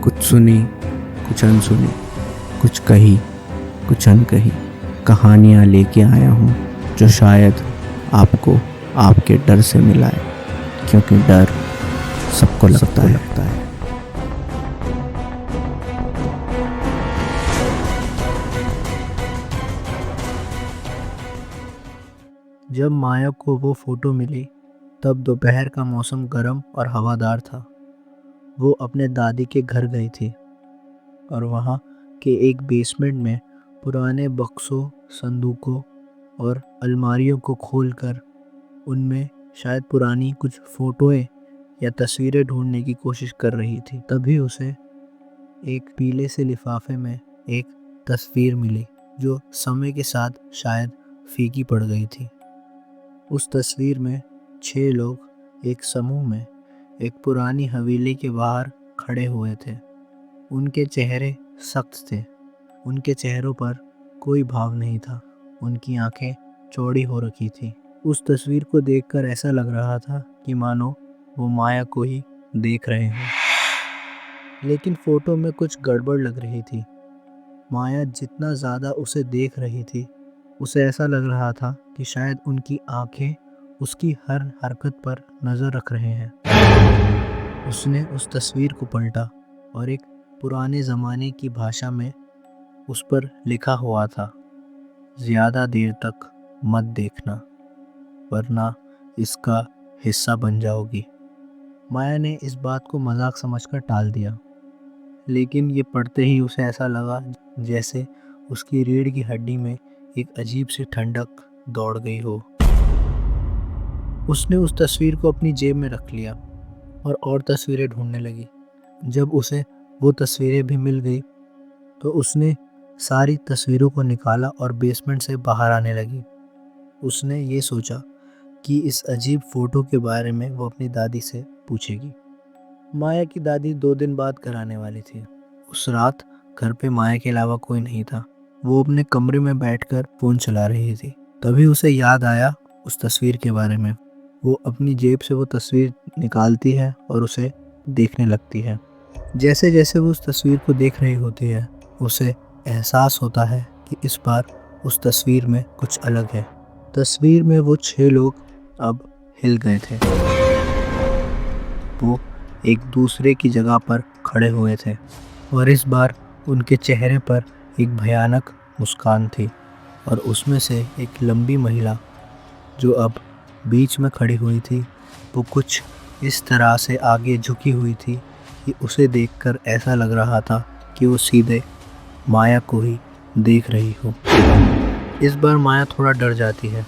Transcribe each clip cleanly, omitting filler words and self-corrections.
कुछ सुनी, कुछ अनसुनी, कुछ कही, कुछ अनकही कहानियाँ लेके आया हूँ जो शायद आपको आपके डर से मिलाए, क्योंकि डर सबको लगता है। जब माया को वो फोटो मिली तब दोपहर का मौसम गर्म और हवादार था। वो अपने दादी के घर गई थी और वहाँ के एक बेसमेंट में पुराने बक्सों, संदूकों और अलमारियों को खोलकर उनमें शायद पुरानी कुछ फोटोएं या तस्वीरें ढूंढने की कोशिश कर रही थी। तभी उसे एक पीले से लिफाफे में एक तस्वीर मिली जो समय के साथ शायद फीकी पड़ गई थी। उस तस्वीर में 6 लोग एक समूह में एक पुरानी हवेली के बाहर खड़े हुए थे। उनके चेहरे सख्त थे, उनके चेहरों पर कोई भाव नहीं था, उनकी आंखें चौड़ी हो रखी थी। उस तस्वीर को देखकर ऐसा लग रहा था कि मानो वो माया को ही देख रहे हों। लेकिन फोटो में कुछ गड़बड़ लग रही थी। माया जितना ज़्यादा उसे देख रही थी, उसे ऐसा लग रहा था कि शायद उनकी आंखें उसकी हर हरकत पर नज़र रख रहे हैं। उसने उस तस्वीर को पलटा और एक पुराने ज़माने की भाषा में उस पर लिखा हुआ था, ज़्यादा देर तक मत देखना वरना इसका हिस्सा बन जाओगी। माया ने इस बात को मजाक समझकर टाल दिया, लेकिन ये पढ़ते ही उसे ऐसा लगा जैसे उसकी रीढ़ की हड्डी में एक अजीब सी ठंडक दौड़ गई हो। उसने उस तस्वीर को अपनी जेब में रख लिया और तस्वीरें ढूंढने लगी। जब उसे वो तस्वीरें भी मिल गई तो उसने सारी तस्वीरों को निकाला और बेसमेंट से बाहर आने लगी। उसने ये सोचा कि इस अजीब फ़ोटो के बारे में वो अपनी दादी से पूछेगी। माया की दादी 2 दिन बाद घर आने वाली थी। उस रात घर पे माया के अलावा कोई नहीं था। वो अपने कमरे में बैठकर फ़ोन चला रही थी। तभी उसे याद आया उस तस्वीर के बारे में। वो अपनी जेब से वो तस्वीर निकालती है और उसे देखने लगती है। जैसे जैसे वो उस तस्वीर को देख रही होती है, उसे एहसास होता है कि इस बार उस तस्वीर में कुछ अलग है। तस्वीर में वो 6 लोग अब हिल गए थे। वो एक दूसरे की जगह पर खड़े हुए थे और इस बार उनके चेहरे पर एक भयानक मुस्कान थी और उसमें से एक लंबी महिला जो अब बीच में खड़ी हुई थी, वो कुछ इस तरह से आगे झुकी हुई थी कि उसे देखकर ऐसा लग रहा था कि वो सीधे माया को ही देख रही हो। इस बार माया थोड़ा डर जाती है।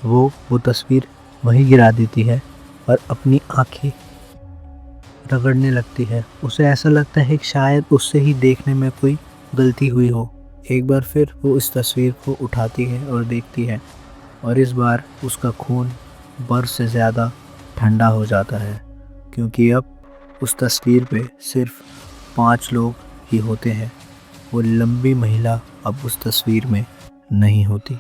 वो तस्वीर वहीं गिरा देती है और अपनी आंखें रगड़ने लगती है। उसे ऐसा लगता है कि शायद उससे ही देखने में कोई गलती हुई हो। एक बार फिर वो इस तस्वीर को उठाती है और देखती है और इस बार उसका खून बर्फ से ज़्यादा ठंडा हो जाता है, क्योंकि अब उस तस्वीर पे सिर्फ 5 लोग ही होते हैं। वो लंबी महिला अब उस तस्वीर में नहीं होती।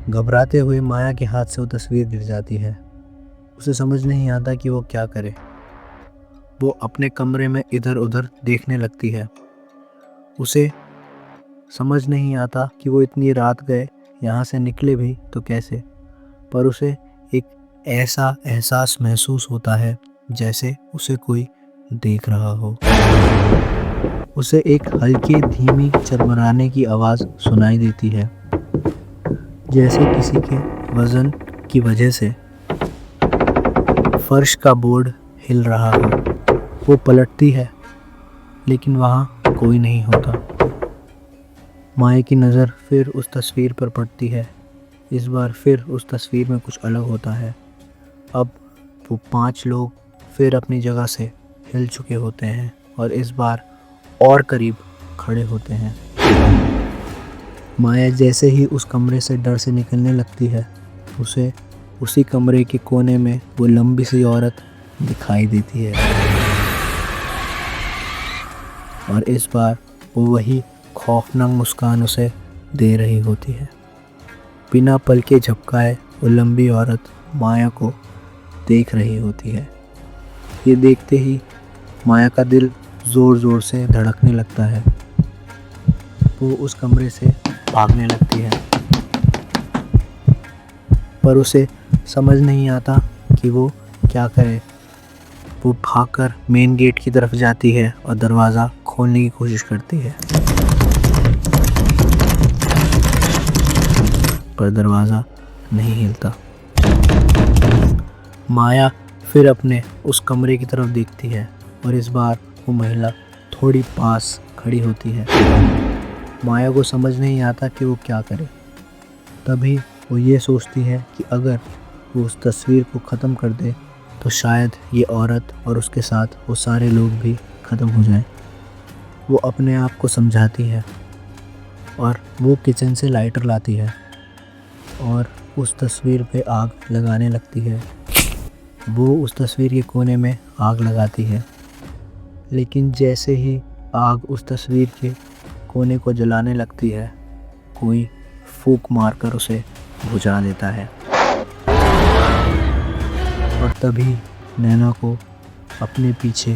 घबराते हुए माया के हाथ से वो तस्वीर गिर जाती है। उसे समझ नहीं आता कि वो क्या करे। वो अपने कमरे में इधर उधर देखने लगती है। उसे समझ नहीं आता कि वो इतनी रात गए, यहाँ से निकले भी तो कैसे। पर उसे एक ऐसा एहसास महसूस होता है जैसे उसे कोई देख रहा हो। उसे एक हल्की धीमी चरमराने की आवाज़ सुनाई देती है, जैसे किसी के वज़न की वजह से फर्श का बोर्ड हिल रहा हो। वो पलटती है लेकिन वहाँ कोई नहीं होता। माया की नज़र फिर उस तस्वीर पर पड़ती है। इस बार फिर उस तस्वीर में कुछ अलग होता है। अब वो 5 लोग फिर अपनी जगह से हिल चुके होते हैं और इस बार और करीब खड़े होते हैं। माया जैसे ही उस कमरे से डर से निकलने लगती है, उसे उसी कमरे के कोने में वो लंबी सी औरत दिखाई देती है और इस बार वो वही खौफनाक मुस्कान उसे दे रही होती है। बिना पलके झपकाए वो लंबी औरत माया को देख रही होती है। ये देखते ही माया का दिल ज़ोर ज़ोर से धड़कने लगता है। वो उस कमरे से भागने लगती है, पर उसे समझ नहीं आता कि वो क्या करे। वो भागकर मेन गेट की तरफ जाती है और दरवाज़ा खोलने की कोशिश करती है, पर दरवाज़ा नहीं हिलता। माया फिर अपने उस कमरे की तरफ देखती है और इस बार वो महिला थोड़ी पास खड़ी होती है। माया को समझ नहीं आता कि वो क्या करे। तभी वो ये सोचती है कि अगर वो उस तस्वीर को ख़त्म कर दे तो शायद ये औरत और उसके साथ वो सारे लोग भी ख़त्म हो जाएं। वो अपने आप को समझाती है और वो किचन से लाइटर लाती है और उस तस्वीर पे आग लगाने लगती है। वो उस तस्वीर के कोने में आग लगाती है, लेकिन जैसे ही आग उस तस्वीर के कोने को जलाने लगती है, कोई फूंक मारकर उसे बुझा देता है। और तभी नैना को अपने पीछे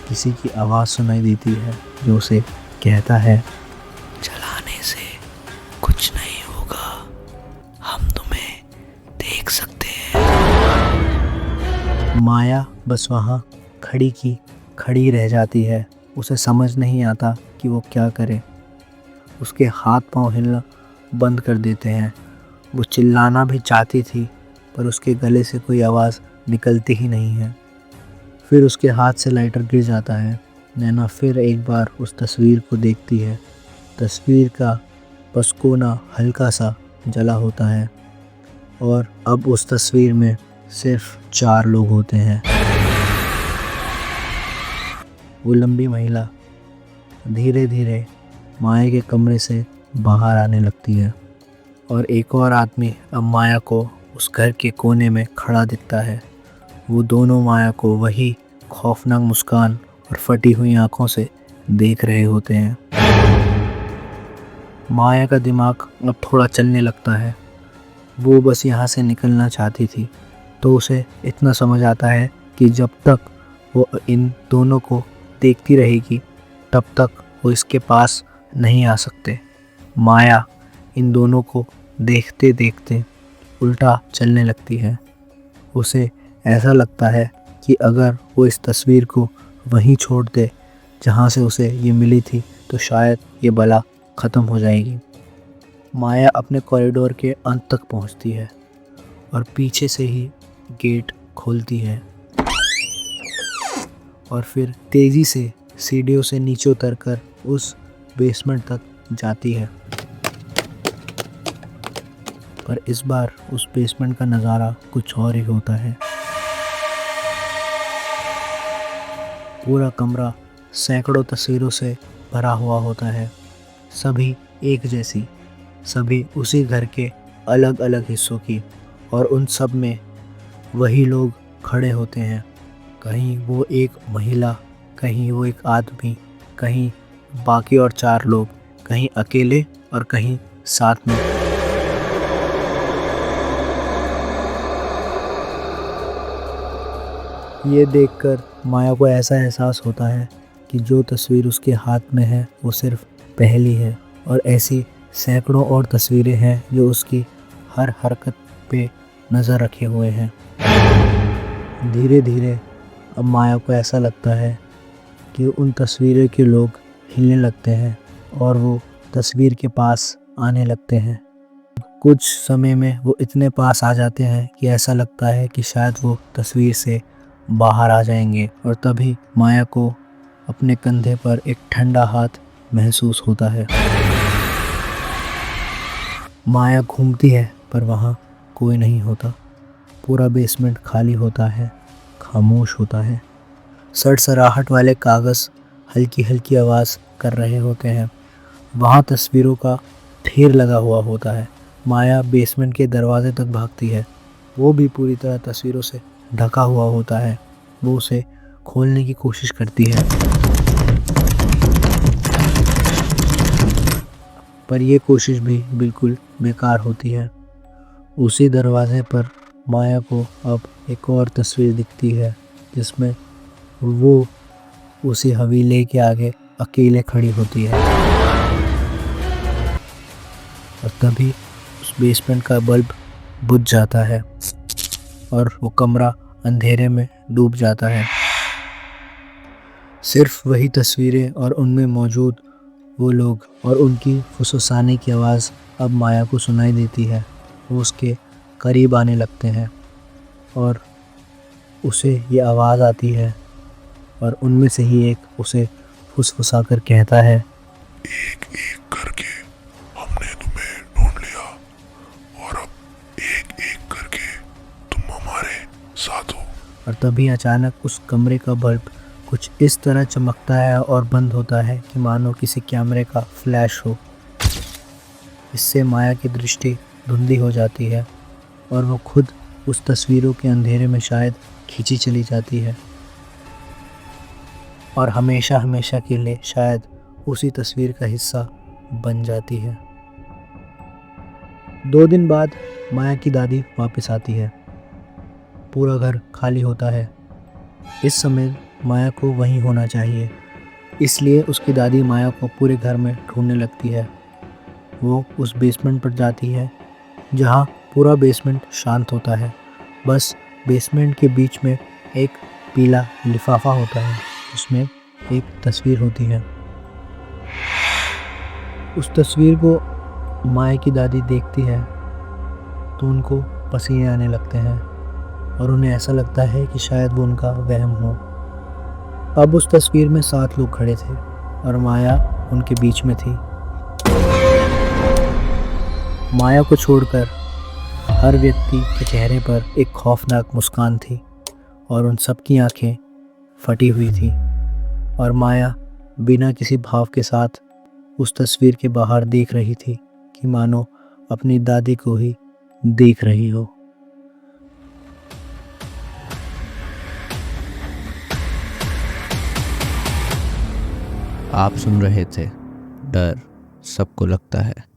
किसी की आवाज़ सुनाई देती है जो उसे कहता है, जलाने से कुछ नहीं होगा, हम तुम्हें देख सकते हैं। माया बस वहाँ खड़ी की खड़ी रह जाती है। उसे समझ नहीं आता कि वो क्या करे। उसके हाथ पांव हिलना बंद कर देते हैं। वो चिल्लाना भी चाहती थी, पर उसके गले से कोई आवाज़ निकलती ही नहीं है। फिर उसके हाथ से लाइटर गिर जाता है। नैना फिर एक बार उस तस्वीर को देखती है। तस्वीर का बस कोना हल्का सा जला होता है और अब उस तस्वीर में सिर्फ 4 लोग होते हैं। वो लंबी महिला धीरे धीरे माया के कमरे से बाहर आने लगती है और एक और आदमी अब माया को उस घर के कोने में खड़ा दिखता है। वो दोनों माया को वही खौफनाक मुस्कान और फटी हुई आंखों से देख रहे होते हैं। माया का दिमाग अब थोड़ा चलने लगता है। वो बस यहाँ से निकलना चाहती थी, तो उसे इतना समझ आता है कि जब तक वो इन दोनों को देखती रहेगी तब तक वो इसके पास नहीं आ सकते। माया इन दोनों को देखते देखते उल्टा चलने लगती है। उसे ऐसा लगता है कि अगर वो इस तस्वीर को वहीं छोड़ दे जहाँ से उसे ये मिली थी तो शायद ये बला ख़त्म हो जाएगी। माया अपने कॉरिडोर के अंत तक पहुँचती है और पीछे से ही गेट खोलती है और फिर तेज़ी से सीढ़ियों से नीचे उतरकर उस बेसमेंट तक जाती है। पर इस बार उस बेसमेंट का नज़ारा कुछ और ही होता है। पूरा कमरा सैकड़ों तस्वीरों से भरा हुआ होता है, सभी एक जैसी, सभी उसी घर के अलग अलग हिस्सों की, और उन सब में वही लोग खड़े होते हैं। कहीं वो एक महिला, कहीं वो एक आदमी, कहीं बाकी और 4 लोग, कहीं अकेले और कहीं साथ में। ये देखकर माया को ऐसा एहसास होता है कि जो तस्वीर उसके हाथ में है वो सिर्फ पहली है, और ऐसी सैकड़ों और तस्वीरें हैं जो उसकी हर हरकत पे नज़र रखे हुए हैं। धीरे धीरे अब माया को ऐसा लगता है कि उन तस्वीरों के लोग हिलने लगते हैं और वो तस्वीर के पास आने लगते हैं। कुछ समय में वो इतने पास आ जाते हैं कि ऐसा लगता है कि शायद वो तस्वीर से बाहर आ जाएंगे, और तभी माया को अपने कंधे पर एक ठंडा हाथ महसूस होता है। माया घूमती है पर वहाँ कोई नहीं होता। पूरा बेसमेंट खाली होता है, खामोश होता है। सड़सड़ाहट वाले कागज़ हल्की हल्की आवाज़ कर रहे होते हैं। वहाँ तस्वीरों का ढेर लगा हुआ होता है। माया बेसमेंट के दरवाजे तक भागती है, वो भी पूरी तरह तस्वीरों से ढका हुआ होता है। वो उसे खोलने की कोशिश करती है, पर यह कोशिश भी बिल्कुल बेकार होती है। उसी दरवाजे पर माया को अब एक और तस्वीर दिखती है जिसमें वो उसी हवेली के आगे अकेले खड़ी होती है। और तभी उस बेसमेंट का बल्ब बुझ जाता है और वो कमरा अंधेरे में डूब जाता है। सिर्फ वही तस्वीरें और उनमें मौजूद वो लोग और उनकी फुसफुसाने की आवाज़ अब माया को सुनाई देती है। वो उसके करीब आने लगते हैं और उसे ये आवाज़ आती है और उनमें से ही एक उसे फुसफुसा कर कहता है, एक एक करके हमने तुम्हें ढूंढ लिया और अब एक एक करके तुम हमारे साथ हो। और तभी अचानक उस कमरे का बल्ब कुछ इस तरह चमकता है और बंद होता है कि मानो किसी कैमरे का फ्लैश हो। इससे माया की दृष्टि धुंधली हो जाती है और वो खुद उस तस्वीरों के अंधेरे में शायद खींची चली जाती है और हमेशा हमेशा के लिए शायद उसी तस्वीर का हिस्सा बन जाती है। 2 दिन बाद माया की दादी वापस आती है। पूरा घर खाली होता है। इस समय माया को वहीं होना चाहिए, इसलिए उसकी दादी माया को पूरे घर में ढूंढने लगती है। वो उस बेसमेंट पर जाती है जहाँ पूरा बेसमेंट शांत होता है। बस बेसमेंट के बीच में एक पीला लिफाफा होता है उसमें एक तस्वीर होती है। उस तस्वीर को माया की दादी देखती है तो उनको पसीने आने लगते हैं और उन्हें ऐसा लगता है कि शायद वो उनका वहम हो। अब उस तस्वीर में 7 लोग खड़े थे और माया उनके बीच में थी। माया को छोड़कर हर व्यक्ति के चेहरे पर एक खौफनाक मुस्कान थी और उन सबकी आंखें फटी हुई थी और माया बिना किसी भाव के साथ उस तस्वीर के बाहर देख रही थी कि मानो अपनी दादी को ही देख रही हो। आप सुन रहे थे डर सबको लगता है।